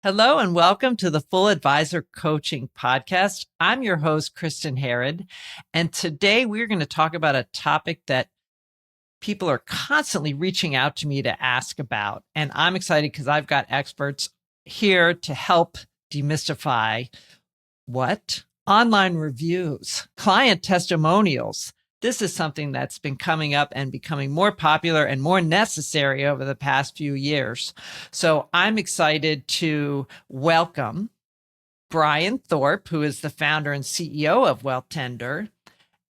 Hello and welcome to the Full Advisor Coaching Podcast. I'm your host, Kristin Herod, and today we're going to talk about a topic that people are constantly reaching out to me to ask about. And I'm excited because I've got experts here to help demystify what? Online reviews, client testimonials. This is something that's been coming up and becoming more popular and more necessary over the past few years. So I'm excited to welcome Brian Thorp, who is the founder and CEO of Wealthtender,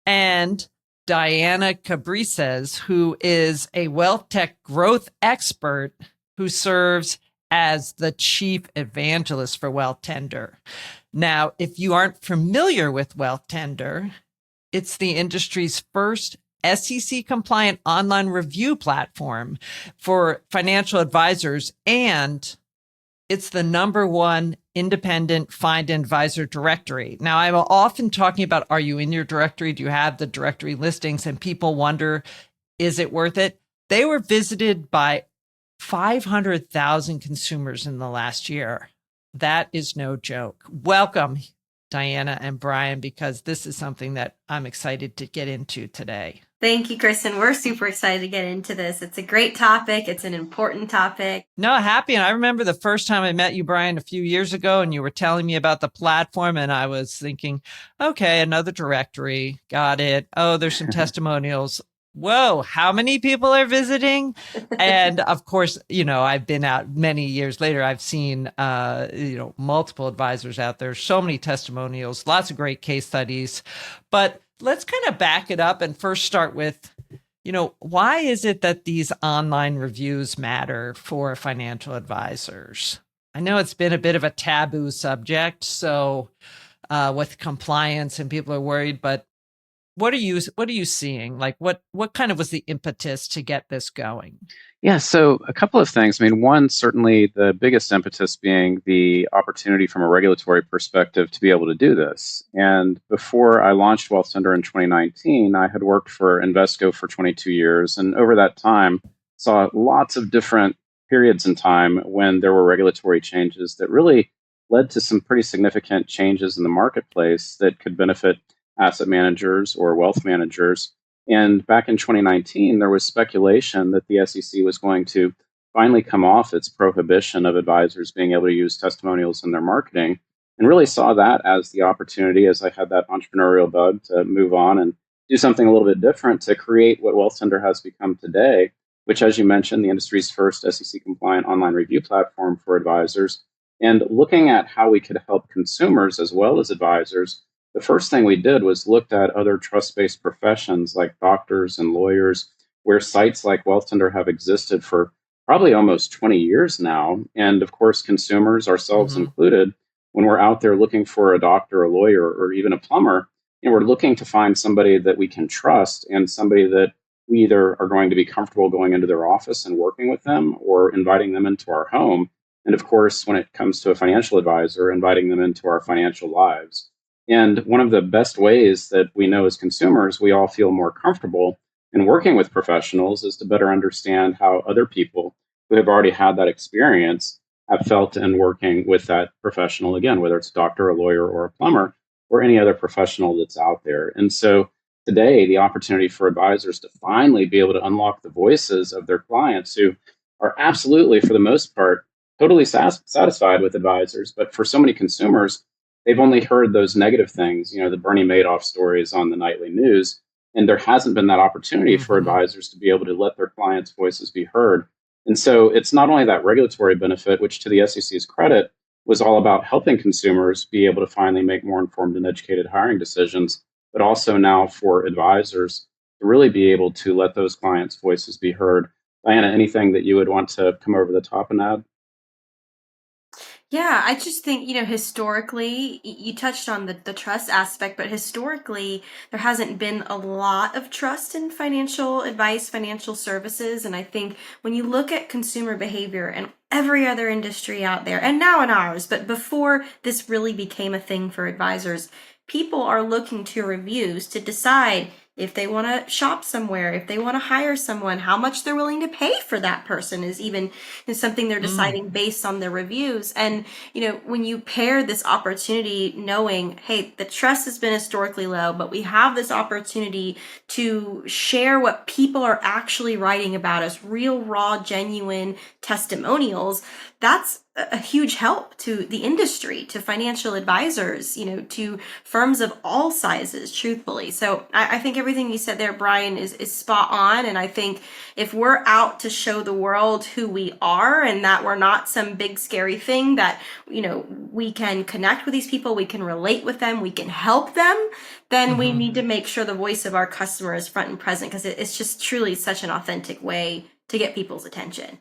and Diana Cabrices, who is a wealth tech growth expert who serves as the chief evangelist for Wealthtender. Now, if you aren't familiar with Wealthtender, it's the industry's first SEC compliant online review platform for financial advisors, and it's the number one independent find advisor directory. Now, I'm often talking about, are you in your directory? Do you have the directory listings? And people wonder, is it worth it? They were visited by 500,000 consumers in the last year. That is no joke. Welcome, Diana and Brian, because this is something that I'm excited to get into today. Thank you, Kristin. We're super excited to get into this. It's a great topic. It's an important topic. No, happy. And I remember the first time I met you, Brian, a few years ago, and you were telling me about the platform. And I was thinking, okay, another directory. Got it. Oh, there's some testimonials. Whoa, how many people are visiting? And of course, I've been out many years later. I've seen, multiple advisors out there, so many testimonials, lots of great case studies. But let's kind of back it up and first start with, why is it that these online reviews matter for financial advisors? I know it's been a bit of a taboo subject, so with compliance and people are worried, but what are you seeing? Like what kind of was the impetus to get this going? Yeah, so a couple of things. I mean, one, certainly the biggest impetus being the opportunity from a regulatory perspective to be able to do this. And before I launched Wealthtender in 2019, I had worked for Invesco for 22 years. And over that time, saw lots of different periods in time when there were regulatory changes that really led to some pretty significant changes in the marketplace that could benefit asset managers or wealth managers. And back in 2019, there was speculation that the SEC was going to finally come off its prohibition of advisors being able to use testimonials in their marketing, and really saw that as the opportunity, as I had that entrepreneurial bug, to move on and do something a little bit different to create what Wealthtender has become today, which, as you mentioned, the industry's first SEC compliant online review platform for advisors. And looking at how we could help consumers as well as advisors, the first thing we did was looked at other trust-based professions like doctors and lawyers, where sites like Wealthtender have existed for probably almost 20 years now. And of course, consumers, ourselves included, when we're out there looking for a doctor, a lawyer, or even a plumber, we're looking to find somebody that we can trust and somebody that we either are going to be comfortable going into their office and working with them or inviting them into our home. And of course, when it comes to a financial advisor, inviting them into our financial lives. And one of the best ways that we know as consumers we all feel more comfortable in working with professionals is to better understand how other people who have already had that experience have felt in working with that professional, again, whether it's a doctor, a lawyer, or a plumber, or any other professional that's out there. And so today, the opportunity for advisors to finally be able to unlock the voices of their clients who are absolutely, for the most part, totally satisfied with advisors. But for so many consumers, they've only heard those negative things, the Bernie Madoff stories on the nightly news. And there hasn't been that opportunity for advisors to be able to let their clients' voices be heard. And so it's not only that regulatory benefit, which to the SEC's credit was all about helping consumers be able to finally make more informed and educated hiring decisions, but also now for advisors to really be able to let those clients' voices be heard. Diana, anything that you would want to come over the top and add? Yeah, I just think, historically, you touched on the trust aspect, but historically, there hasn't been a lot of trust in financial advice, financial services. And I think when you look at consumer behavior and every other industry out there, and now in ours, but before this really became a thing for advisors, people are looking to reviews to decide if they want to shop somewhere, if they want to hire someone, how much they're willing to pay for that person is something they're deciding based on their reviews. And, when you pair this opportunity knowing, hey, the trust has been historically low, but we have this opportunity to share what people are actually writing about as real, raw, genuine testimonials, that's a huge help to the industry, to financial advisors, to firms of all sizes, truthfully. So I think everything you said there, Brian, is spot on. And I think if we're out to show the world who we are and that we're not some big scary thing, that, we can connect with these people, we can relate with them, we can help them, then we need to make sure the voice of our customer is front and present, because it's just truly such an authentic way to get people's attention.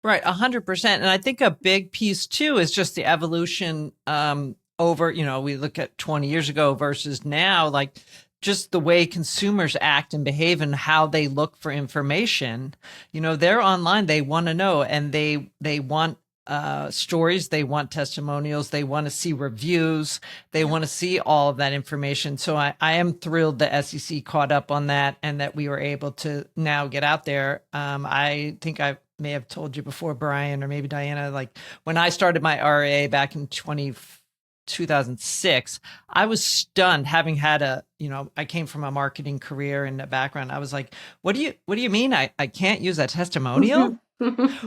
Right, 100%. And I think a big piece too is just the evolution over, we look at 20 years ago versus now, like just the way consumers act and behave and how they look for information. They're online, they want to know, and they want stories, they want testimonials, they want to see reviews, they want to see all of that information. So I am thrilled that SEC caught up on that and that we were able to now get out there. I think I may have told you before, Brian, or maybe Diana, like when I started my RIA back in 2006, I was stunned, having had I came from a marketing career and a background. I was like, what do you mean I can't use a testimonial?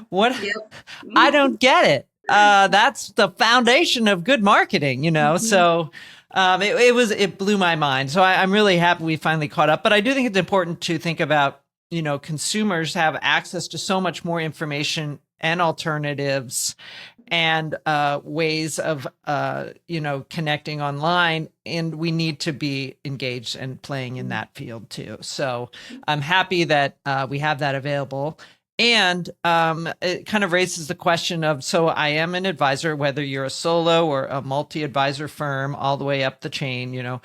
What? Yep. I don't get it. That's the foundation of good marketing, So it blew my mind. So I'm really happy we finally caught up. But I do think it's important to think about, consumers have access to so much more information and alternatives and ways of, connecting online. And we need to be engaged and playing in that field too. So I'm happy that we have that available. And it kind of raises the question of, so I am an advisor, whether you're a solo or a multi-advisor firm, all the way up the chain,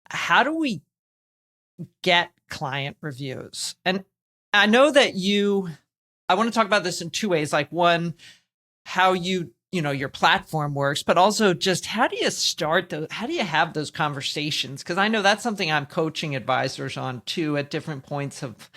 how do we get client reviews? And I know that I want to talk about this in two ways. Like one, how your platform works, but also just how do you have those conversations? Because I know that's something I'm coaching advisors on too at different points of,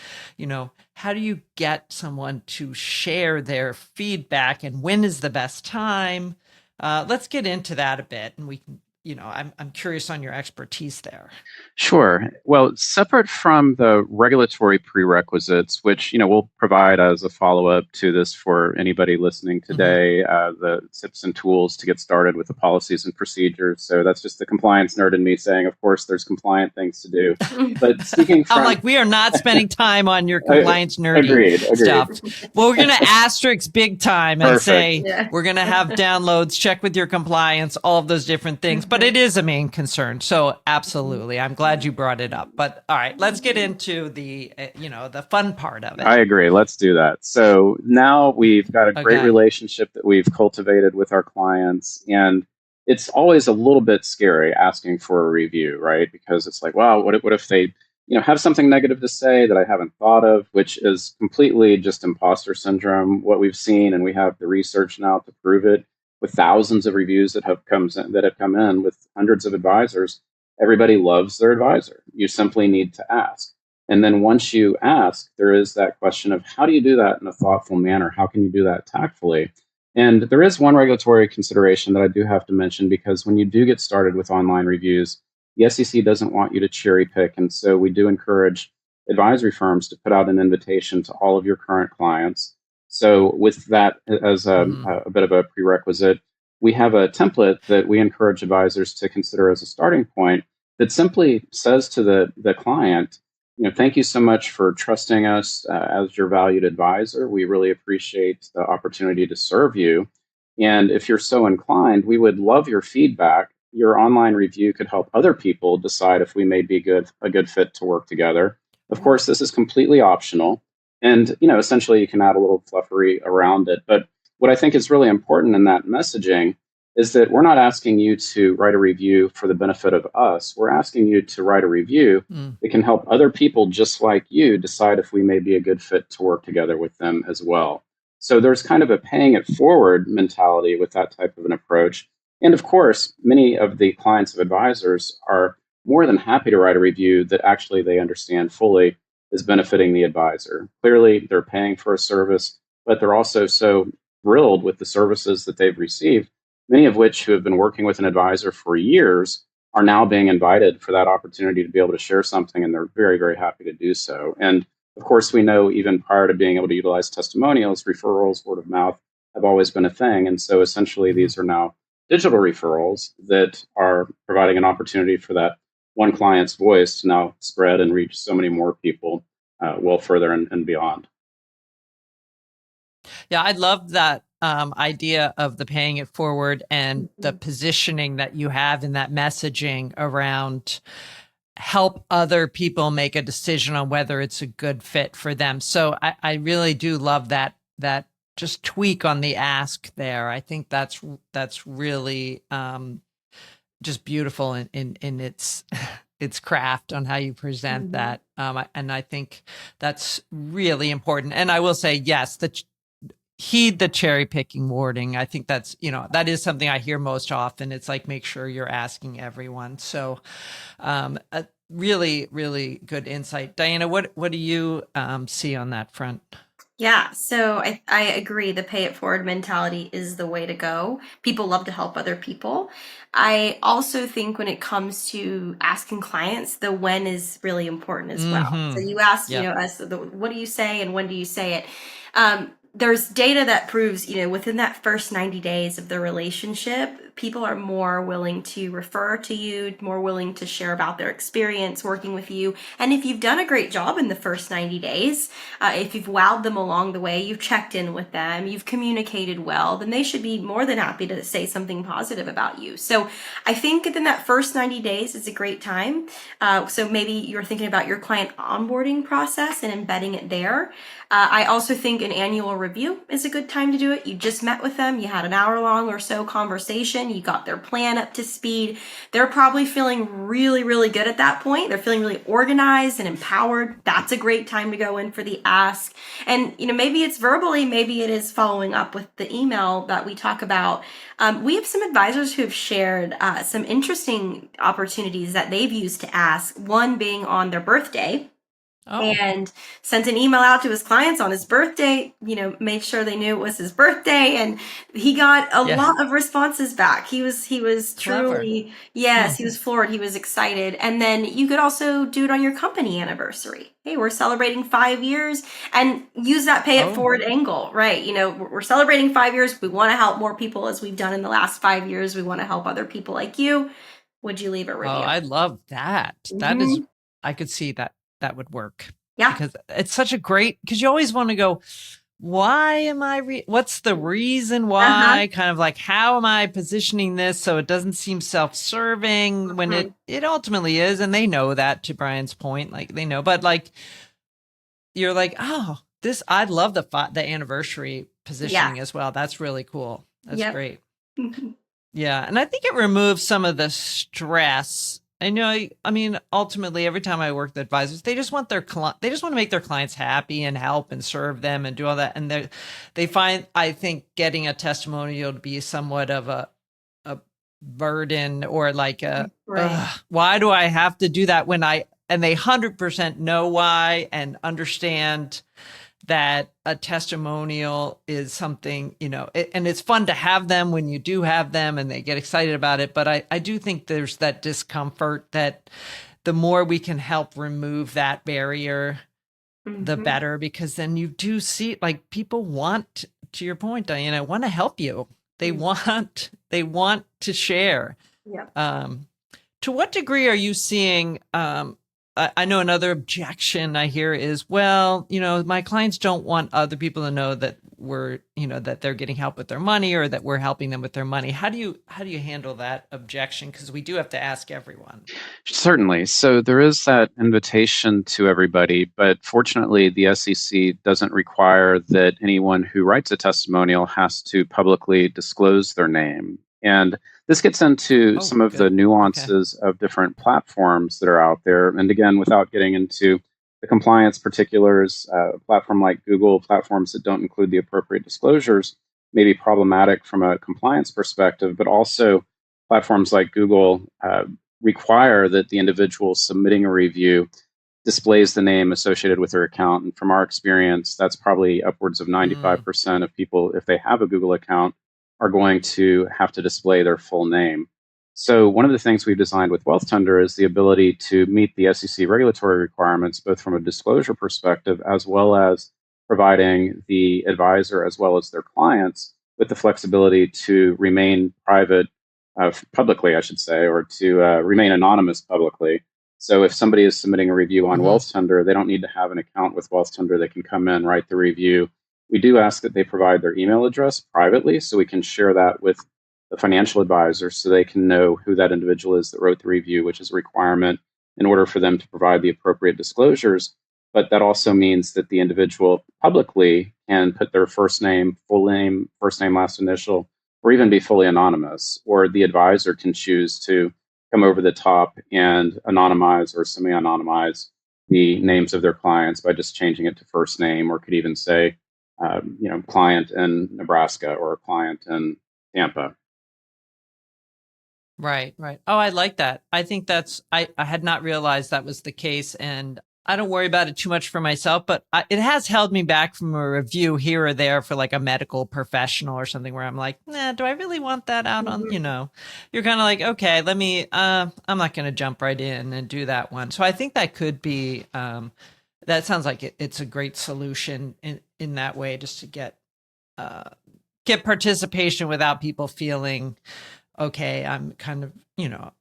how do you get someone to share their feedback and when is the best time? Let's get into that a bit, and we can, I'm curious on your expertise there. Sure. Well, separate from the regulatory prerequisites, which we'll provide as a follow-up to this for anybody listening today, the tips and tools to get started with the policies and procedures. So that's just the compliance nerd in me saying, of course, there's compliant things to do. But speaking from, I'm like, we are not spending time on your compliance nerdy agreed. stuff. Well, we're going to asterisk big time and say we're going to have downloads, check with your compliance, all of those different things. But it is a main concern. So absolutely. I'm glad you brought it up. But all right, let's get into the, the fun part of it. I agree. Let's do that. So now we've got a great relationship that we've cultivated with our clients. And it's always a little bit scary asking for a review, right? Because it's like, wow, what if they, have something negative to say that I haven't thought of, which is completely just imposter syndrome, what we've seen. And we have the research now to prove it, with thousands of reviews that have come in with hundreds of advisors. Everybody loves their advisor. You simply need to ask. And then once you ask, there is that question of how do you do that in a thoughtful manner? How can you do that tactfully? And there is one regulatory consideration that I do have to mention, because when you do get started with online reviews, the SEC doesn't want you to cherry pick. And so we do encourage advisory firms to put out an invitation to all of your current clients. So with that as a bit of a prerequisite, we have a template that we encourage advisors to consider as a starting point that simply says to the client, thank you so much for trusting us as your valued advisor. We really appreciate the opportunity to serve you. And if you're so inclined, we would love your feedback. Your online review could help other people decide if we may be a good fit to work together. Of course, this is completely optional. And, essentially you can add a little fluffery around it. But what I think is really important in that messaging is that we're not asking you to write a review for the benefit of us. We're asking you to write a review that can help other people just like you decide if we may be a good fit to work together with them as well. So there's kind of a paying it forward mentality with that type of an approach. And of course, many of the clients of advisors are more than happy to write a review that actually they understand fully is benefiting the advisor. Clearly, they're paying for a service, but they're also so thrilled with the services that they've received, many of which who have been working with an advisor for years are now being invited for that opportunity to be able to share something, and they're very, very happy to do so. And of course, we know even prior to being able to utilize testimonials, referrals, word of mouth have always been a thing. And so essentially, these are now digital referrals that are providing an opportunity for that one client's voice to now spread and reach so many more people well further and beyond. Yeah, I love that idea of the paying it forward and the positioning that you have in that messaging around help other people make a decision on whether it's a good fit for them. So I really do love that just tweak on the ask there. I think that's really just beautiful in its its craft on how you present that. And I think that's really important. And I will say, yes, heed the cherry picking wording. I think that's, that is something I hear most often. It's like, make sure you're asking everyone. So a really, really good insight. Diana, what do you see on that front? Yeah, so I agree. The pay it forward mentality is the way to go. People love to help other people. I also think when it comes to asking clients, the when is really important as well. So you asked, Yep. us, what do you say and when do you say it? There's data that proves, within that first 90 days of the relationship, people are more willing to refer to you, more willing to share about their experience working with you. And if you've done a great job in the first 90 days, if you've wowed them along the way, you've checked in with them, you've communicated well, then they should be more than happy to say something positive about you. So I think within that first 90 days is a great time. So maybe you're thinking about your client onboarding process and embedding it there. I also think an annual review is a good time to do it. You just met with them, you had an hour-long or so conversation, you got their plan up to speed. They're probably feeling really, really good at that point. They're feeling really organized and empowered. That's a great time to go in for the ask. And, maybe it's verbally, maybe it is following up with the email that we talk about. We have some advisors who have shared some interesting opportunities that they've used to ask, one being on their birthday. And sent an email out to his clients on his birthday, made sure they knew it was his birthday, and he got a lot of responses back. He was truly, yes, he was floored. He was excited. And then you could also do it on your company anniversary. Hey, we're celebrating 5 years, and use that pay it forward angle, right? We're celebrating 5 years. We want to help more people as we've done in the last 5 years. We want to help other people like you. Would you leave a review? Oh, I love that. That is, I could see that would work. Yeah. Because it's such a great, because you always want to go, why am I, what's the reason why? Kind of like, how am I positioning this so it doesn't seem self-serving when it ultimately is. And they know that, to Brian's point, like they know, but like, you're like, oh, I love the anniversary positioning as well. That's really cool. That's great. Yeah. And I think it removes some of the stress. Ultimately, every time I work with advisors, they just want they just want to make their clients happy and help and serve them and do all that. And they find, I think, getting a testimonial to be somewhat of a burden, or like why do I have to do that and they 100% know why and understand that a testimonial is something, and it's fun to have them when you do have them and they get excited about it. But I do think there's that discomfort that the more we can help remove that barrier, the better, because then you do see, like, people want, to your point, Diana, want to help you. They want to share. Yeah. To what degree are you seeing, I know another objection I hear is, well, my clients don't want other people to know that that they're getting help with their money, or that we're helping them with their money. How do you handle that objection? Because we do have to ask everyone. Certainly. So there is that invitation to everybody, but fortunately the SEC doesn't require that anyone who writes a testimonial has to publicly disclose their name. And this gets into some of the nuances of different platforms that are out there. And again, without getting into the compliance particulars, a platform like Google, platforms that don't include the appropriate disclosures may be problematic from a compliance perspective, but also platforms like Google require that the individual submitting a review displays the name associated with their account. And from our experience, that's probably upwards of 95% of people, if they have a Google account, are going to have to display their full name. So one of the things we've designed with Wealthtender is the ability to meet the SEC regulatory requirements, both from a disclosure perspective, as well as providing the advisor as well as their clients with the flexibility to remain private publicly, I should say, or to remain anonymous publicly. So if somebody is submitting a review on Wealthtender, they don't need to have an account with Wealthtender. They can come in, write the review. We do ask that they provide their email address privately so we can share that with the financial advisor so they can know who that individual is that wrote the review, which is a requirement in order for them to provide the appropriate disclosures. But that also means that the individual publicly can put their first name, full name, first name, last initial, or even be fully anonymous. Or the advisor can choose to come over the top and anonymize or semi-anonymize the names of their clients by just changing it to first name, or could even say, client in Nebraska or a client in Tampa. Right, right. Oh, I like that. I think I had not realized that was the case, and I don't worry about it too much for myself, but it has held me back from a review here or there for like a medical professional or something where I'm like, nah, do I really want that out on, you're kind of like, okay, let me, I'm not going to jump right in and do that one. So I think that could be, that sounds like it's a great solution in that way, just to get participation without people feeling, okay, I'm kind of,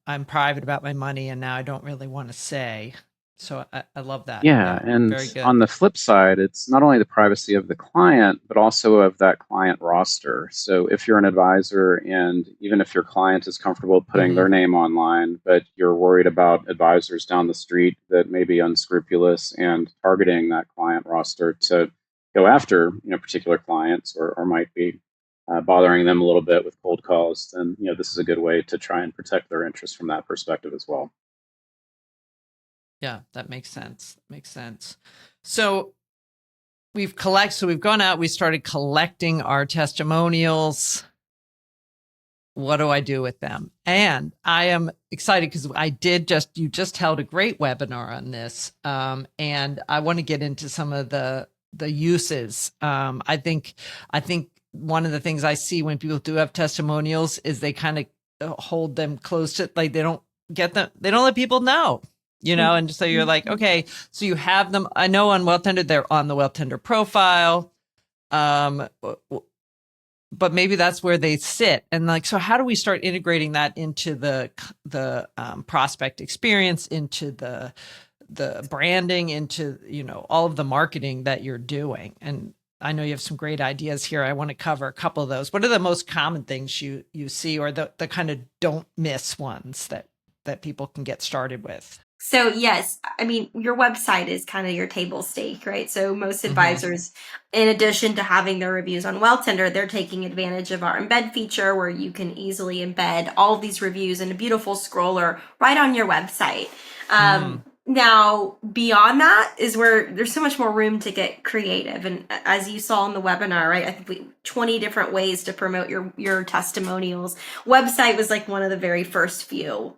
I'm private about my money and now I don't really want to say. So I love that. Yeah, and very good. on the flip side, it's not only the privacy of the client, but also of that client roster. So if you're an advisor, and even if your client is comfortable putting their name online, but you're worried about advisors down the street that may be unscrupulous and targeting that client roster to go after, particular clients, or might be bothering them a little bit with cold calls, then this is a good way to try and protect their interests from that perspective as well. Yeah, that makes sense. So we've gone out, we started collecting our testimonials. What do I do with them? And I am excited because you just held a great webinar on this. And I want to get into some of the uses. I think one of the things I see when people do have testimonials is they kind of hold them close to, like, they don't let people know. And so you're like, okay, so you have them. I know on Wealthtender, they're on the Wealthtender profile. But maybe that's where they sit. And like, so how do we start integrating that into the prospect experience, into the branding, into, all of the marketing that you're doing? And I know you have some great ideas here. I want to cover a couple of those. What are the most common things you see, or the kind of don't miss ones that people can get started with? So yes, I mean, your website is kind of your table stake, right? So most advisors, in addition to having their reviews on Wealthtender, they're taking advantage of our embed feature where you can easily embed all of these reviews in a beautiful scroller right on your website. Now, beyond that is where there's so much more room to get creative. And as you saw in the webinar, right, I think 20 different ways to promote your testimonials. Website was like one of the very first few.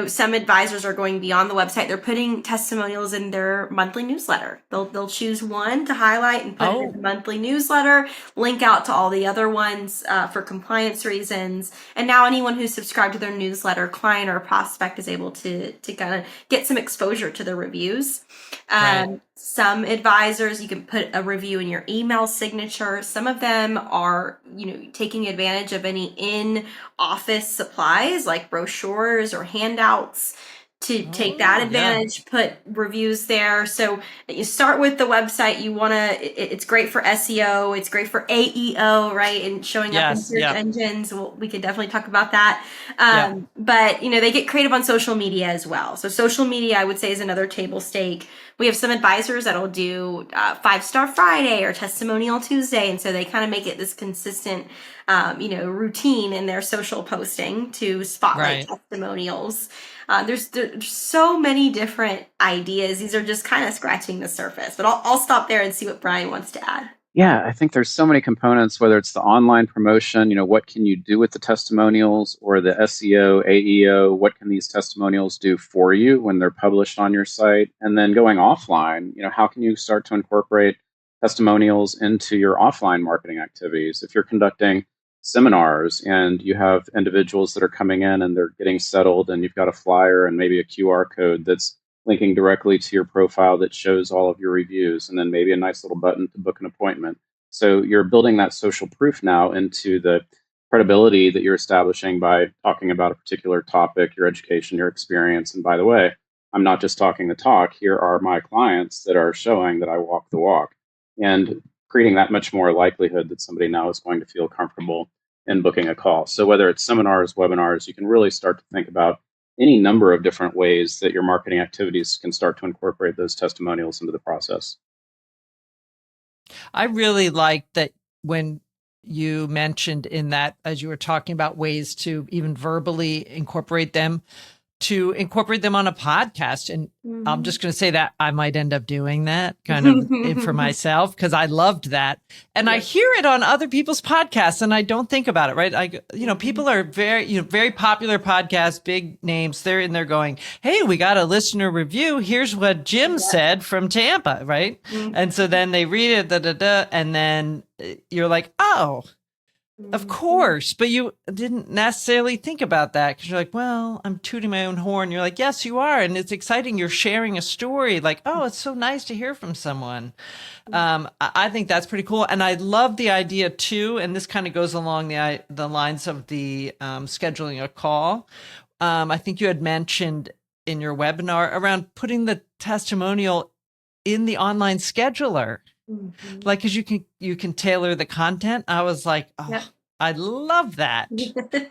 Some advisors are going beyond the website. They're putting testimonials in their monthly newsletter. They'll choose one to highlight and put it in the monthly newsletter, link out to all the other ones for compliance reasons. And now anyone who's subscribed to their newsletter, client or prospect, is able to kind of get some exposure to the reviews. Right. Some advisors, you can put a review in your email signature. Some of them are, taking advantage of any in-office supplies like brochures or handouts to take that advantage, put reviews there. So you start with the website. It's great for SEO. It's great for AEO, right? And showing up in search engines. Well, we could definitely talk about that. But, they get creative on social media as well. So social media, I would say, is another table stake. We have some advisors that'll do 5-Star Friday or Testimonial Tuesday. And so they kind of make it this consistent, routine in their social posting to spotlight testimonials. There's so many different ideas. These are just kind of scratching the surface, but I'll stop there and see what Brian wants to add. Yeah, I think there's so many components, whether it's the online promotion, what can you do with the testimonials, or the SEO, AEO, what can these testimonials do for you when they're published on your site? And then going offline, how can you start to incorporate testimonials into your offline marketing activities? If you're conducting seminars and you have individuals that are coming in and they're getting settled, and you've got a flyer and maybe a QR code that's linking directly to your profile that shows all of your reviews, and then maybe a nice little button to book an appointment. So you're building that social proof now into the credibility that you're establishing by talking about a particular topic, your education, your experience. And by the way, I'm not just talking the talk. Here are my clients that are showing that I walk the walk, and creating that much more likelihood that somebody now is going to feel comfortable in booking a call. So whether it's seminars, webinars, you can really start to think about any number of different ways that your marketing activities can start to incorporate those testimonials into the process. I really like that when you mentioned in that, as you were talking about ways to even verbally incorporate them, to incorporate them on a podcast. And I'm just going to say that I might end up doing that kind of for myself, because I loved that. And I hear it on other people's podcasts and I don't think about it, right? People are very popular podcasts, big names. They're in there going, hey, we got a listener review. Here's what Jim said from Tampa, right? And so then they read it, and then you're like, oh, of course, but you didn't necessarily think about that, because you're like, well, I'm tooting my own horn. You're like, yes, you are. And it's exciting. You're sharing a story like, oh, it's so nice to hear from someone. I think that's pretty cool. And I love the idea too. And this kind of goes along the lines of the scheduling a call. I think you had mentioned in your webinar around putting the testimonial in the online scheduler. Like, because you can tailor the content. I was like, oh, yep. I love that.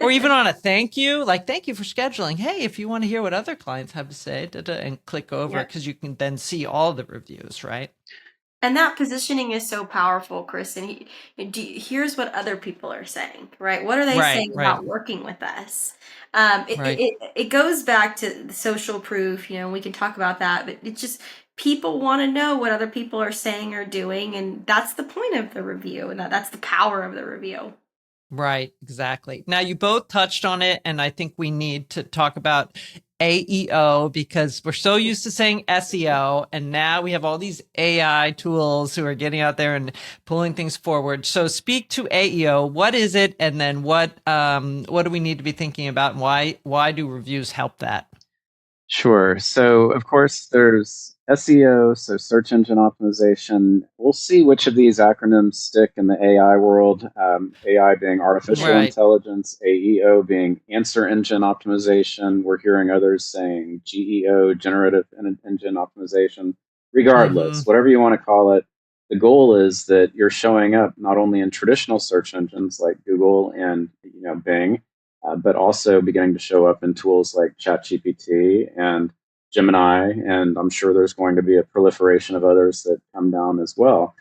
Or even on a thank you, like, thank you for scheduling. Hey, if you want to hear what other clients have to say, and click over, because you can then see all the reviews, right? And that positioning is so powerful, Kristin. Here's what other people are saying, right? What are they saying about working with us? It goes back to the social proof. We can talk about that, but it's just people want to know what other people are saying or doing, and that's the point of the review, and that's the power of the review. Right, exactly. Now, you both touched on it, and I think we need to talk about AEO, because we're so used to saying SEO, and now we have all these AI tools who are getting out there and pulling things forward. So speak to AEO. What is it? And then what do we need to be thinking about, and why do reviews help that? Sure. So, of course, there's SEO, so search engine optimization. We'll see which of these acronyms stick in the AI world. AI being artificial intelligence, AEO being answer engine optimization. We're hearing others saying GEO, generative engine optimization. Regardless, whatever you want to call it, the goal is that you're showing up not only in traditional search engines like Google and Bing, but also beginning to show up in tools like ChatGPT and Gemini, and I'm sure there's going to be a proliferation of others that come down as well.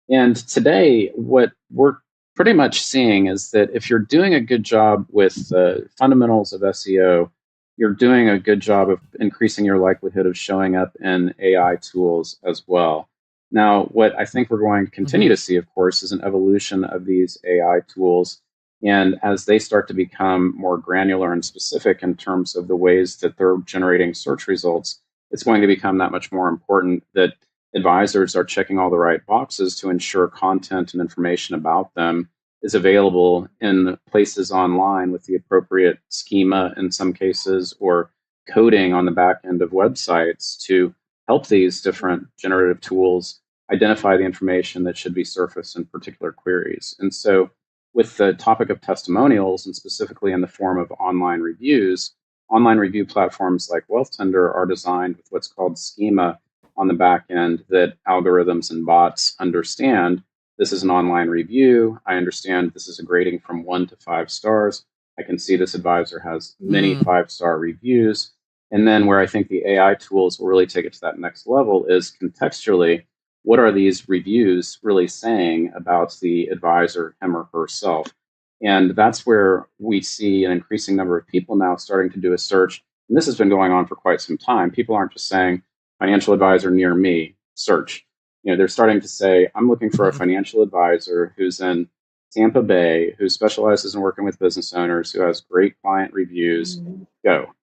And today, what we're pretty much seeing is that if you're doing a good job with the fundamentals of SEO, you're doing a good job of increasing your likelihood of showing up in AI tools as well. Now, what I think we're going to continue to see, of course, is an evolution of these AI tools. And as they start to become more granular and specific in terms of the ways that they're generating search results, it's going to become that much more important that advisors are checking all the right boxes to ensure content and information about them is available in places online with the appropriate schema in some cases, or coding on the back end of websites to help these different generative tools identify the information that should be surfaced in particular queries. And so with the topic of testimonials, and specifically in the form of online reviews, online review platforms like Wealthtender are designed with what's called schema on the back end that algorithms and bots understand. This is an online review. I understand this is a grading from 1 to 5 stars. I can see this advisor has many 5-star reviews. And then where I think the AI tools will really take it to that next level is contextually, what are these reviews really saying about the advisor, him or herself? And that's where we see an increasing number of people now starting to do a search. And this has been going on for quite some time. People aren't just saying financial advisor near me, search. they're starting to say, I'm looking for a Mhm. financial advisor who's in Tampa Bay, who specializes in working with business owners, who has great client reviews. Mhm. Go.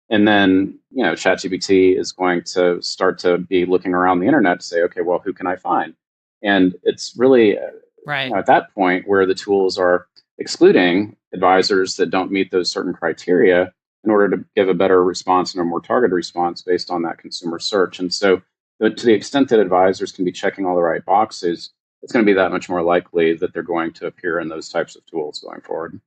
And then, ChatGPT is going to start to be looking around the internet to say, okay, well, who can I find? And it's really, Right. at that point where the tools are excluding advisors that don't meet those certain criteria in order to give a better response and a more targeted response based on that consumer search. And so, to the extent that advisors can be checking all the right boxes, it's going to be that much more likely that they're going to appear in those types of tools going forward.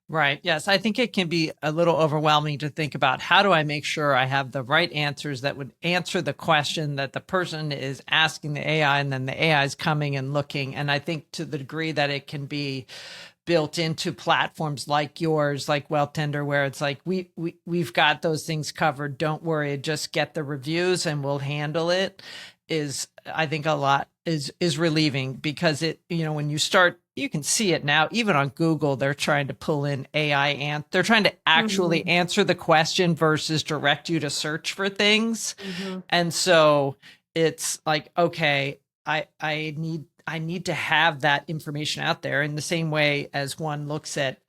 Right. Yes. I think it can be a little overwhelming to think about how do I make sure I have the right answers that would answer the question that the person is asking the AI, and then the AI is coming and looking. And I think to the degree that it can be built into platforms like yours, like Wealthtender, where it's like we've got those things covered. Don't worry, just get the reviews and we'll handle it. Is, I think, a lot is relieving, because it, when you start, you can see it now, even on Google, they're trying to pull in AI, and they're trying to actually Mhm. answer the question versus direct you to search for things. Mhm. And so it's like, okay, I need to have that information out there in the same way as one looks at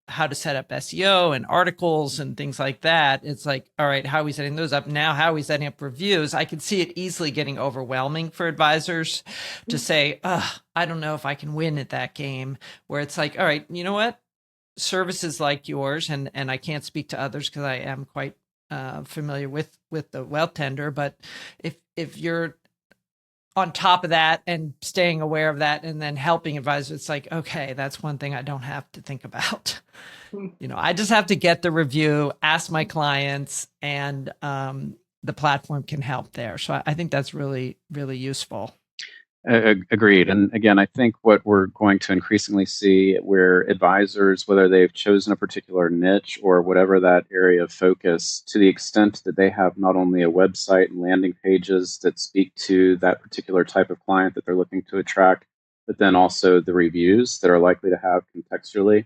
how to set up SEO and articles and things like that. It's like, all right, how are we setting those up? Now, how are we setting up reviews? I can see it easily getting overwhelming for advisors to say, I don't know if I can win at that game, where it's like, all right, you know what? Services like yours, and I can't speak to others because I am quite familiar with the Wealthtender, but if you're on top of that and staying aware of that and then helping advisors, it's like, okay, that's one thing I don't have to think about. Mhm. I just have to get the review, ask my clients, and the platform can help there. So I think that's really, really useful. Agreed. And again, I think what we're going to increasingly see, where advisors, whether they've chosen a particular niche or whatever that area of focus, to the extent that they have not only a website and landing pages that speak to that particular type of client that they're looking to attract, but then also the reviews that are likely to have contextually Mhm.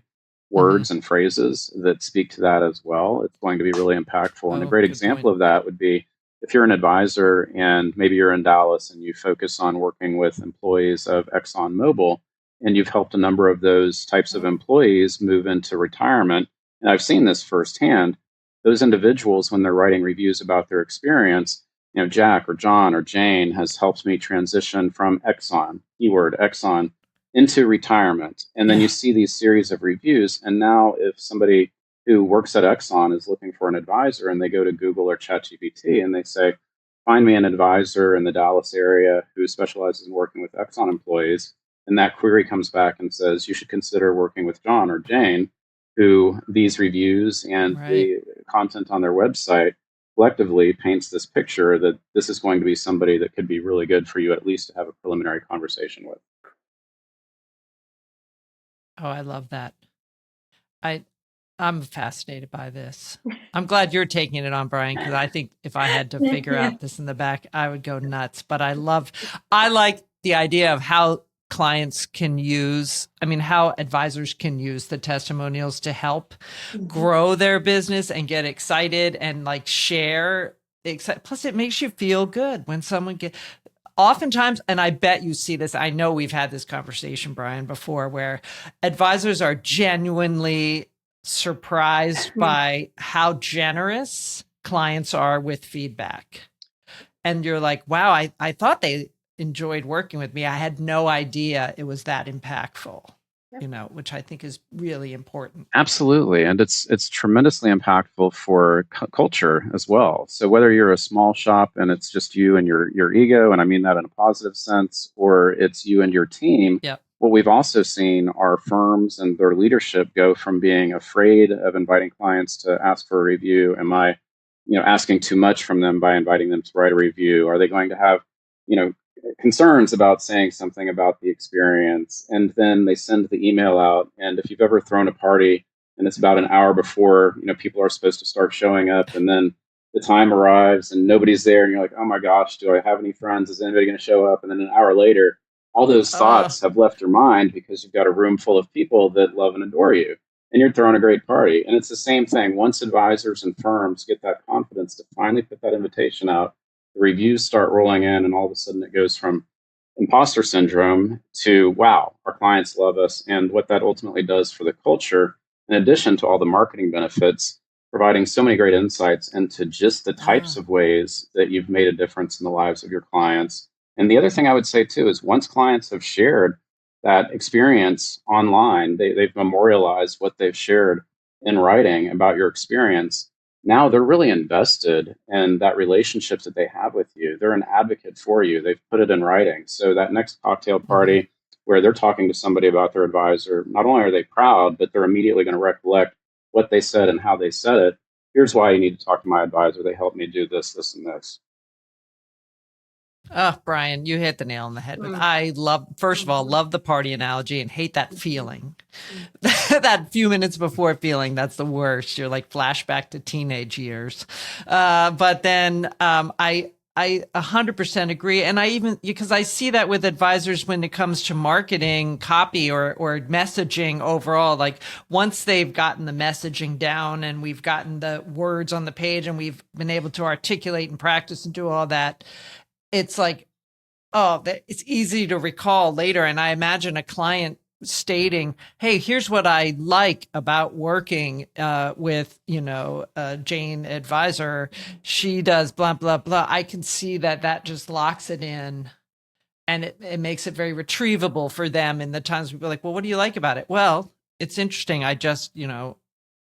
words and phrases that speak to that as well, it's going to be really impactful. And a Oh, great good point. example of that would be, if you're an advisor and maybe you're in Dallas and you focus on working with employees of ExxonMobil, and you've helped a number of those types of employees move into retirement, and I've seen this firsthand, those individuals, when they're writing reviews about their experience, Jack or John or Jane has helped me transition from Exxon, keyword Exxon, into retirement. And then you Yeah. see these series of reviews. And now if somebody who works at Exxon is looking for an advisor, and they go to Google or ChatGPT and they say, find me an advisor in the Dallas area who specializes in working with Exxon employees. And that query comes back and says, you should consider working with John or Jane, who these reviews and Right. the content on their website collectively paints this picture that this is going to be somebody that could be really good for you at least to have a preliminary conversation with. Oh, I love that. I I'm fascinated by this. I'm glad you're taking it on, Brian, because I think if I had to figure Yeah. out this in the back, I would go nuts. But I like the idea of how clients can use, I mean, how advisors can use the testimonials to help Mhm. grow their business and get excited and like share. Plus, it makes you feel good when someone get. Oftentimes, and I bet you see this, I know we've had this conversation, Brian, before, where advisors are genuinely surprised by how generous clients are with feedback. And you're like, wow, I thought they enjoyed working with me. I had no idea it was that impactful, which I think is really important. Absolutely, and it's tremendously impactful for culture as well. So whether you're a small shop and it's just you and your ego, and I mean that in a positive sense, or it's you and your team, Yep. what we've also seen are firms and their leadership go from being afraid of inviting clients to ask for a review. Am I, asking too much from them by inviting them to write a review? Are they going to have, you know, concerns about saying something about the experience? And then they send the email out. And if you've ever thrown a party and it's about an hour before, people are supposed to start showing up, and then the time arrives and nobody's there, and you're like, oh my gosh, do I have any friends? Is anybody going to show up? And then an hour later, all those Uh, thoughts have left your mind because you've got a room full of people that love and adore you, and you're throwing a great party. And it's the same thing. Once advisors and firms get that confidence to finally put that invitation out, the reviews start rolling in, and all of a sudden it goes from imposter syndrome to, wow, our clients love us. And what that ultimately does for the culture, in addition to all the marketing benefits, providing so many great insights into just the types Ah, of ways that you've made a difference in the lives of your clients. And the other thing I would say too is once clients have shared that experience online, they've memorialized what they've shared in writing about your experience. Now they're really invested in that relationship that they have with you. They're an advocate for you. They've put it in writing. So that next cocktail mhm. party where they're talking to somebody about their advisor, not only are they proud, but they're immediately going to recollect what they said and how they said it. Here's why you need to talk to my advisor. They helped me do this, this, and this. Oh, Brian, you hit the nail on the head with Mm. I love, first of all, Mhm. love the party analogy and hate that Mhm. feeling. That few minutes before feeling, that's the worst. You're like flashback to teenage years. But then I 100% agree. And I even, because I see that with advisors when it comes to marketing, copy or messaging overall, like once they've gotten the messaging down and we've gotten the words on the page and we've been able to articulate and practice and do all that, it's like, oh, it's easy to recall later. And I imagine a client stating, hey, here's what I like about working with, Jane advisor. She does blah, blah, blah. I can see that just locks it in and it makes it very retrievable for them in the times people are like, well, what do you like about it? Well, it's interesting. I just,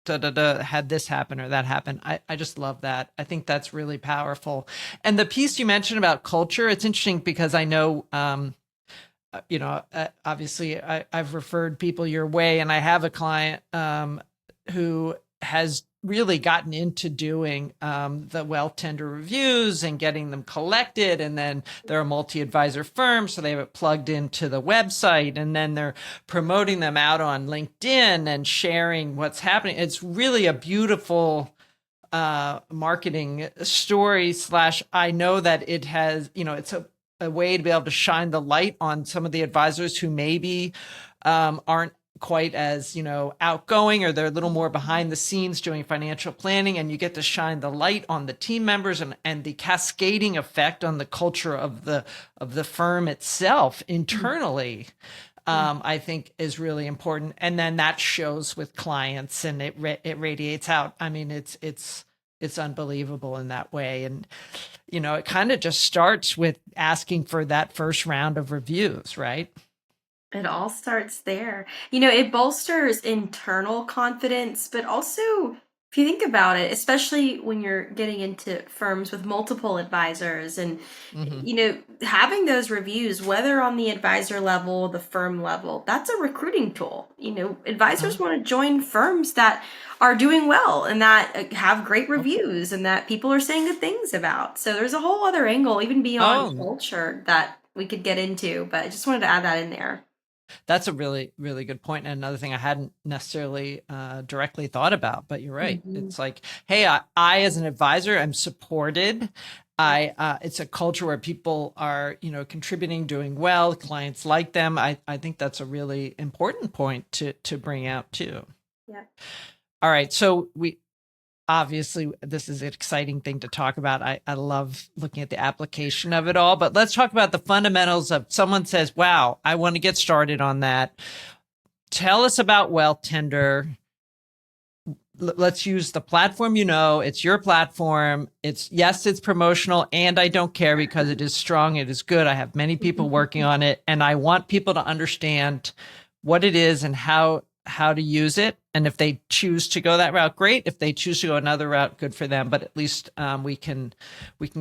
had this happen or that happen. I just love that. I think that's really powerful. And the piece you mentioned about culture, it's interesting because I know, obviously I've referred people your way and I have a client who has really gotten into doing the Wealthtender reviews and getting them collected. And then they're a multi-advisor firm, so they have it plugged into the website. And then they're promoting them out on LinkedIn and sharing what's happening. It's really a beautiful marketing story slash I know that it has, it's a way to be able to shine the light on some of the advisors who maybe aren't quite as outgoing or they're a little more behind the scenes doing financial planning, and you get to shine the light on the team members and the cascading effect on the culture of the firm itself internally. I think is really important, and then that shows with clients and it radiates out. I mean, it's unbelievable in that way. And it kind of just starts with asking for that first round of reviews, right? It all starts there. It bolsters internal confidence, but also, if you think about it, especially when you're getting into firms with multiple advisors and, Hmm. having those reviews, whether on the advisor level, the firm level, that's a recruiting tool. Advisors want to join firms that are doing well and that have great Okay. reviews and that people are saying good things about. So there's a whole other angle, even beyond Oh, culture, that we could get into, but I just wanted to add that in there. that's a really, really good point. And another thing I hadn't necessarily directly thought about, but you're right. Mhm. It's like, hey, I as an advisor am supported. It's a culture where people are, contributing, doing well. Clients like them. I think that's a really important point to bring out too. Yeah. All right, so we obviously this is an exciting thing to talk about. I love looking at the application of it all, but let's talk about the fundamentals of someone says, wow, I want to get started on that. Tell us about Wealthtender. Let's use the platform. It's your platform. It's promotional, and I don't care because it is strong. It is good. I have many people working on it, and I want people to understand what it is and how to use it. And if they choose to go that route, great. If they choose to go another route, good for them. But at least we can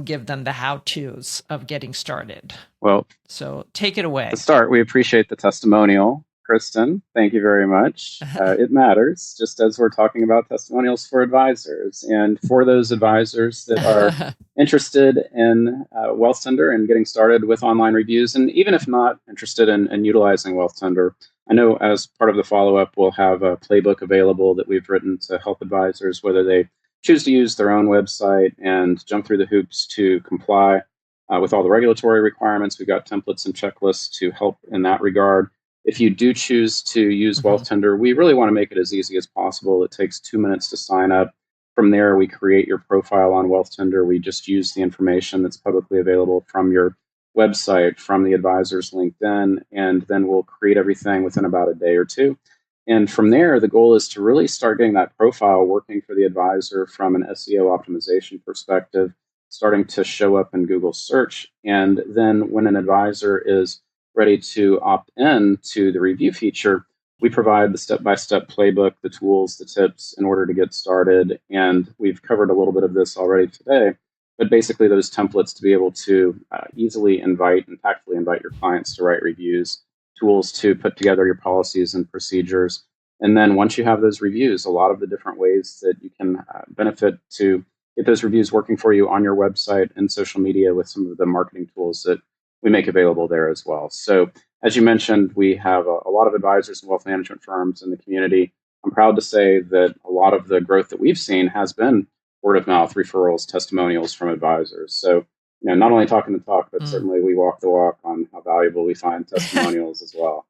give them the how tos of getting started. Well, So take it to away. start, we appreciate the testimonial, Kristin. Thank you very much. It matters, just as we're talking about testimonials for advisors. And for those advisors that are interested in Wealthtender and getting started with online reviews, and even if not interested in utilizing Wealthtender, I know as part of the follow-up, we'll have a playbook available that we've written to help advisors, whether they choose to use their own website and jump through the hoops to comply with all the regulatory requirements. We've got templates and checklists to help in that regard. If you do choose to use Mhm. Wealthtender, we really want to make it as easy as possible. It takes 2 minutes to sign up. From there, we create your profile on Wealthtender. We just use the information that's publicly available from your website, from the advisor's LinkedIn, and then we'll create everything within about a day or two. And from there, the goal is to really start getting that profile working for the advisor from an SEO optimization perspective, starting to show up in Google search. And then when an advisor is ready to opt in to the review feature, we provide the step-by-step playbook, the tools, the tips in order to get started. And we've covered a little bit of this already today, but basically those templates to be able to easily invite and tactfully invite your clients to write reviews, tools to put together your policies and procedures. And then once you have those reviews, a lot of the different ways that you can benefit to get those reviews working for you on your website and social media with some of the marketing tools that we make available there as well. So as you mentioned, we have a lot of advisors and wealth management firms in the community. I'm proud to say that a lot of the growth that we've seen has been word of mouth, referrals, testimonials from advisors. So, not only talking the talk, but certainly we walk the walk on how valuable we find testimonials as well.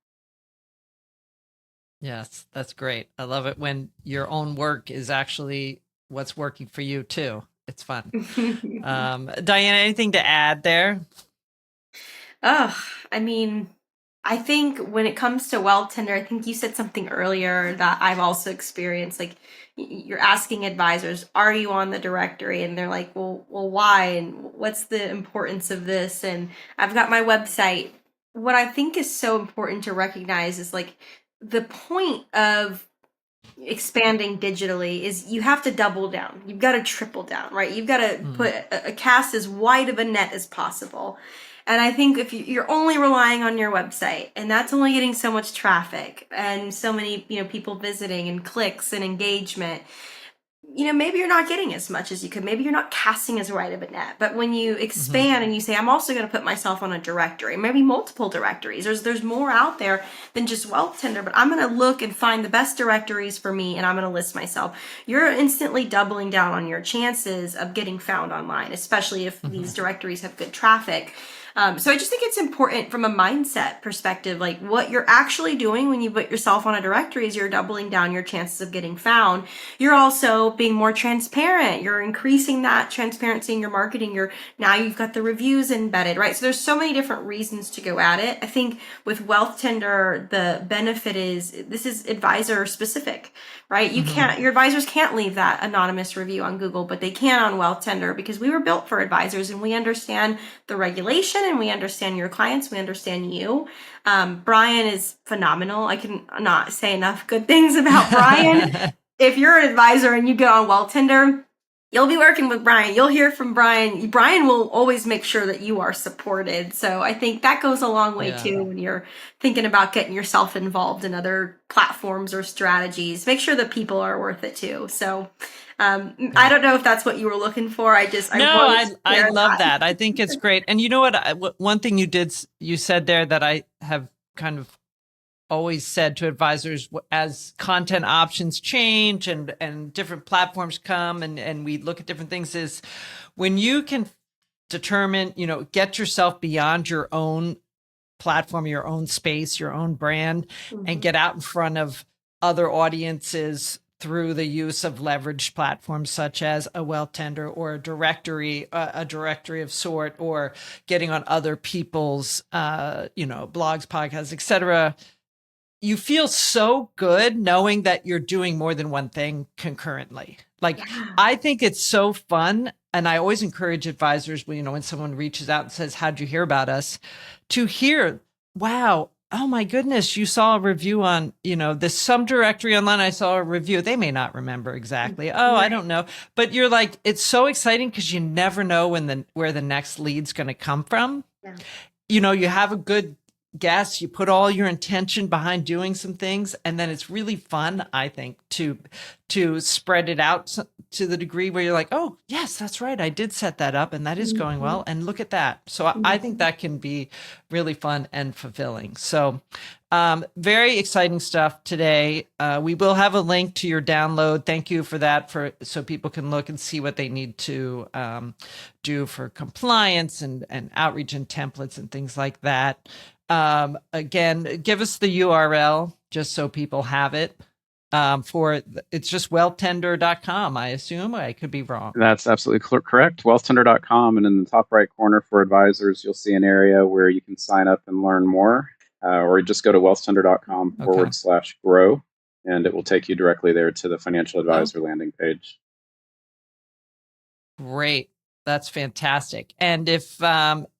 Yes, that's great. I love it when your own work is actually what's working for you too. It's fun. Diana, anything to add there? I think when it comes to Wealthtender, I think you said something earlier that I've also experienced. Like, you're asking advisors, "Are you on the directory?" And they're like, "Well, why? And what's the importance of this?" And I've got my website. What I think is so important to recognize is like the point of expanding digitally is you have to double down. You've got to triple down, right? You've got to put a cast as wide of a net as possible. And I think if you're only relying on your website and that's only getting so much traffic and so many, people visiting and clicks and engagement, maybe you're not getting as much as you could. Maybe you're not casting as wide of a net. But when you expand and you say, I'm also going to put myself on a directory, maybe multiple directories, there's more out there than just Wealthtender, but I'm going to look and find the best directories for me and I'm going to list myself. You're instantly doubling down on your chances of getting found online, especially if these directories have good traffic. So I just think it's important from a mindset perspective, like what you're actually doing when you put yourself on a directory is you're doubling down your chances of getting found. You're also being more transparent. You're increasing that transparency in your marketing. Now you've got the reviews embedded, right? So there's so many different reasons to go at it. I think with Wealthtender, the benefit is this is advisor specific, right? Your advisors can't leave that anonymous review on Google, but they can on Wealthtender because we were built for advisors and we understand the regulation and we understand your clients. We understand you. Brian is phenomenal. I can not say enough good things about Brian. If you're an advisor and you go on Wealthtender, you'll be working with Brian. You'll hear from Brian. Brian will always make sure that you are supported. So I think that goes a long way too when you're thinking about getting yourself involved in other platforms or strategies. Make sure that people are worth it too. So I don't know if that's what you were looking for. I love that. I think it's great. And you know what? One thing you said there that I have kind of always said to advisors as content options change and different platforms come and we look at different things is when you can determine, get yourself beyond your own platform, your own space, your own brand, and get out in front of other audiences through the use of leveraged platforms such as a Wealthtender or a directory of sort, or getting on other people's, blogs, podcasts, etc. You feel so good knowing that you're doing more than one thing concurrently. I think it's so fun. And I always encourage advisors, when someone reaches out and says, how'd you hear about us? To hear, wow, oh my goodness, you saw a review on, this some directory online. I saw a review. They may not remember exactly. Oh, I don't know. But you're like, it's so exciting because you never know where the next lead's going to come from. Yeah. You have a good guess, you put all your intention behind doing some things, and then it's really fun, I think, to spread it out to the degree where you're like, oh yes, that's right, I did set that up and that is going well, and look at that. So I think that can be really fun and fulfilling. So very exciting stuff today. We will have a link to your download. Thank you for that, so people can look and see what they need to do for compliance and outreach and templates and things like that. Again, give us the URL just so people have it. it's just wealthtender.com, I assume. I could be wrong. That's absolutely correct. Wealthtender.com, and in the top right corner for advisors, you'll see an area where you can sign up and learn more, or just go to wealthtender.com/grow, and it will take you directly there to the financial advisor landing page. Great. That's fantastic. And if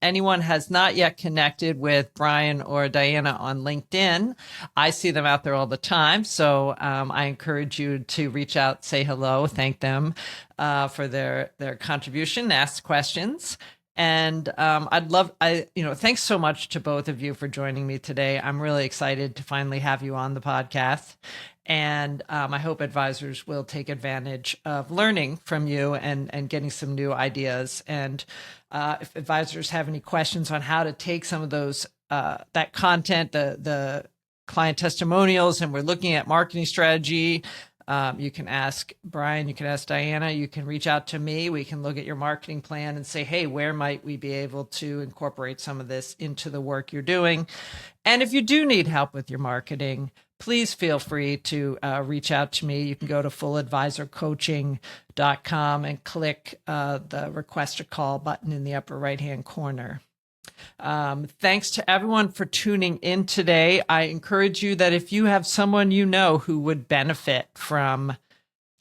anyone has not yet connected with Brian or Diana on LinkedIn, I see them out there all the time. So I encourage you to reach out, say hello, thank them for their contribution, ask questions. And thanks so much to both of you for joining me today. I'm really excited to finally have you on the podcast. And I hope advisors will take advantage of learning from you and getting some new ideas. And if advisors have any questions on how to take some of those, that content, the client testimonials, and we're looking at marketing strategy, you can ask Brian, you can ask Diana, you can reach out to me. We can look at your marketing plan and say, hey, where might we be able to incorporate some of this into the work you're doing? And if you do need help with your marketing, please feel free to reach out to me. You can go to fulladvisorcoaching.com and click the request a call button in the upper right-hand corner. Thanks to everyone for tuning in today. I encourage you that if you have someone you know who would benefit from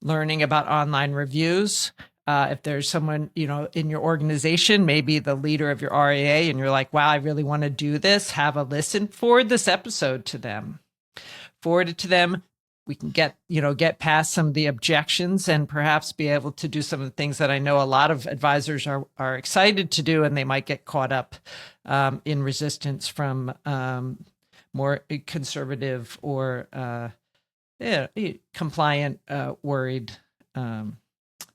learning about online reviews, if there's someone, in your organization, maybe the leader of your RIA, and you're like, wow, I really want to do this, have a listen, forward this episode to them. Forward it to them. We can get past some of the objections and perhaps be able to do some of the things that I know a lot of advisors are excited to do, and they might get caught up in resistance from more conservative or compliant, worried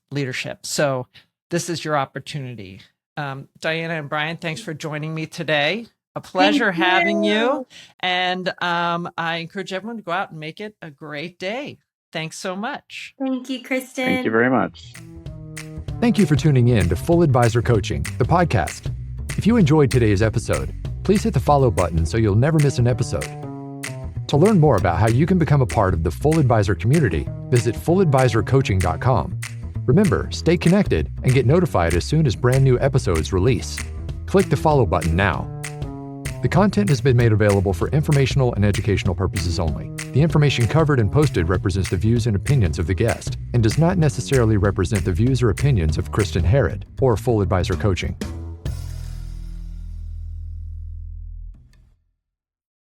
leadership. So this is your opportunity. Diana and Brian, thanks for joining me today. A pleasure having you. And I encourage everyone to go out and make it a great day. Thanks so much. Thank you, Kristin. Thank you very much. Thank you for tuning in to Full Advisor Coaching, the podcast. If you enjoyed today's episode, please hit the follow button so you'll never miss an episode. To learn more about how you can become a part of the Full Advisor community, visit fulladvisorcoaching.com. Remember, stay connected and get notified as soon as brand new episodes release. Click the follow button now. The content has been made available for informational and educational purposes only. The information covered and posted represents the views and opinions of the guest and does not necessarily represent the views or opinions of Kristin Harrod or Full Advisor Coaching.